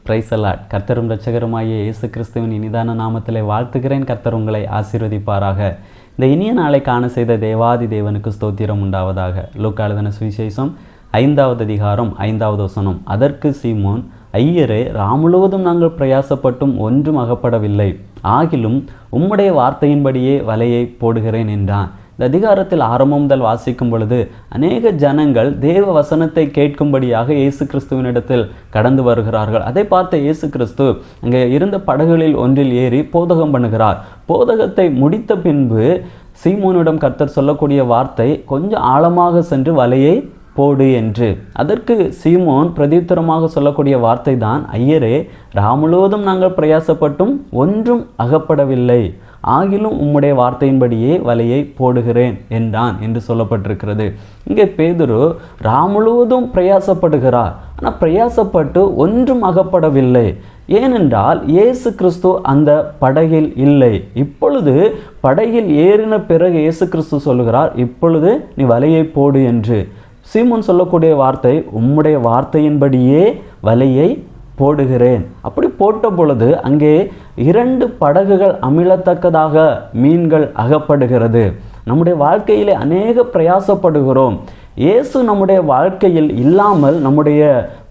Price allot. கர்த்தரும் இரட்சகருமாகிய இயேசு கிறிஸ்துவின் இனிதான நாமத்திலே வாழ்த்துகிறேன். கர்த்தர் உங்களை ஆசீர்வதிப்பாராக. இந்த இனிய நாளை காண செய்த தேவாதி தேவனுக்கு ஸ்தோத்திரம் உண்டாவதாக. லூக்கா எழுதின சுவிசேஷம் 5வது அதிகாரம் 5வது வசனம். அதற்கு சீமோன், ஐயரே, முழுவதும் நாங்கள் பிரயாசப்பட்டும் ஒன்றும் அகப்படவில்லை, ஆகிலும் உம்முடைய வார்த்தையின்படியே வலையை போடுகிறேன் என்றான். இந்த அதிகாரத்தில் ஆரம்பம் முதல் வாசிக்கும் பொழுது அநேக ஜனங்கள் தேவ வசனத்தை கேட்கும்படியாக இயேசு கிறிஸ்துவினிடத்தில் கடந்து வருகிறார்கள். அதை பார்த்த இயேசு கிறிஸ்து அங்கே இருந்த படகுகளில் ஒன்றில் ஏறி போதகம் பண்ணுகிறார். போதகத்தை முடித்த பின்பு சீமோனிடம் கர்த்தர் சொல்லக்கூடிய வார்த்தை, கொஞ்சம் ஆழமாக சென்று வலையை போடு என்று. அதற்கு சீமோன் பிரதியுத்தரமாக சொல்லக்கூடிய வார்த்தை தான், ஐயரே, முழுவதும் நாங்கள் பிரயாசப்பட்டும் ஒன்றும் அகப்படவில்லை, ஆகிலும் உம்முடைய வார்த்தையின்படியே வலையை போடுகிறேன் என்றான் என்று சொல்லப்பட்டிருக்கிறது. இங்கே பேதுரு முழுவதும் பிரயாசப்படுகிறார், ஆனால் பிரயாசப்பட்டு ஒன்றும் அகப்படவில்லை. ஏனென்றால் இயேசு கிறிஸ்து அந்த படகில் இல்லை. இப்பொழுது படகில் ஏறின பிறகு இயேசு கிறிஸ்து சொல்லுகிறார், இப்பொழுது நீ வலையை போடு என்று. சீமோன் சொல்லக்கூடிய வார்த்தை, உம்முடைய வார்த்தையின்படியே வலையை போடுகிறேன். அப்படி போட்ட பொழுது அங்கே 2 படகுகள் அமிழத்தக்கதாக மீன்கள் அகப்படுகிறது. நம்முடைய வாழ்க்கையிலே அநேக பிரயாசப்படுகிறோம். இயேசு நம்முடைய வாழ்க்கையில் இல்லாமல் நம்முடைய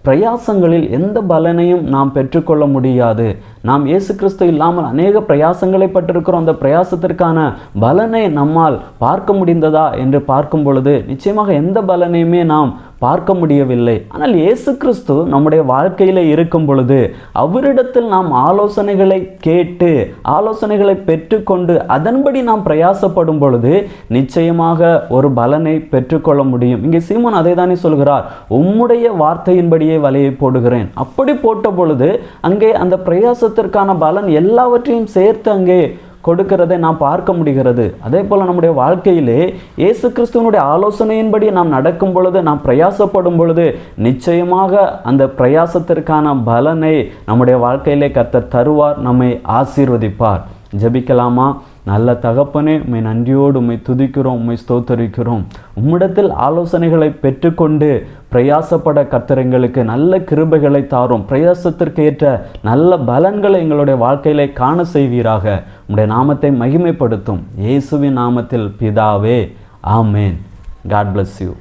பிரயாசங்களில் எந்த பலனையும் நாம் பெற்றுக்கொள்ள முடியாது. நாம் இயேசு கிறிஸ்து இல்லாமல் அநேக பிரயாசங்களை பட்டிருக்கிறோம். அந்த பிரயாசத்திற்கான பலனை நம்மால் பார்க்க முடிந்ததா என்று பார்க்கும் பொழுது நிச்சயமாக எந்த பலனையுமே நாம் பார்க்க முடியவில்லை. ஆனால் இயேசு கிறிஸ்து நம்முடைய வாழ்க்கையில் இருக்கும் பொழுது அவரிடத்தில் நாம் ஆலோசனைகளை கேட்டு ஆலோசனைகளை பெற்றுக்கொண்டு அதன்படி நாம் பிரயாசப்படும் பொழுது நிச்சயமாக ஒரு பலனை பெற்றுக்கொள்ள முடியும். இங்கே சீமோன் அதை தானே சொல்கிறார், உம்முடைய வார்த்தையின்படியே வலையை போடுகிறேன். அப்படி போட்ட பொழுது அங்கே அந்த பிரயாசத்திற்கான பலன் எல்லாவற்றையும் சேர்த்து அங்கே கொடுக்கிறதை நாம் பார்க்க முடிகிறது. அதே போல் நம்முடைய வாழ்க்கையிலே இயேசு கிறிஸ்துவனுடைய ஆலோசனையின்படி நாம் நடக்கும் பொழுது, நாம் பிரயாசப்படும் பொழுது நிச்சயமாக அந்த பிரயாசத்திற்கான பலனை நம்முடைய வாழ்க்கையிலே கர்த்தர் தருவார், நம்மை ஆசீர்வதிப்பார். ஜெபிக்கலாமா? நல்ல தகப்பனே, உம்மை நன்றியோடு உம்மை துதிக்கிறோம், உம்மை ஸ்தோத்தரிக்கிறோம். உம்மிடத்தில் ஆலோசனைகளை பெற்றுக்கொண்டு பிரயாசப்பட கர்த்தர் எங்களுக்கு நல்ல கிருபைகளை தாரும். பிரயாசத்திற்கு ஏற்ற நல்ல பலன்களை எங்களுடைய வாழ்க்கையிலே காண செய்வீராக. உம்முடைய நாமத்தை மகிமைப்படுத்தும். இயேசுவின் நாமத்தில் பிதாவே, ஆமேன். God bless you.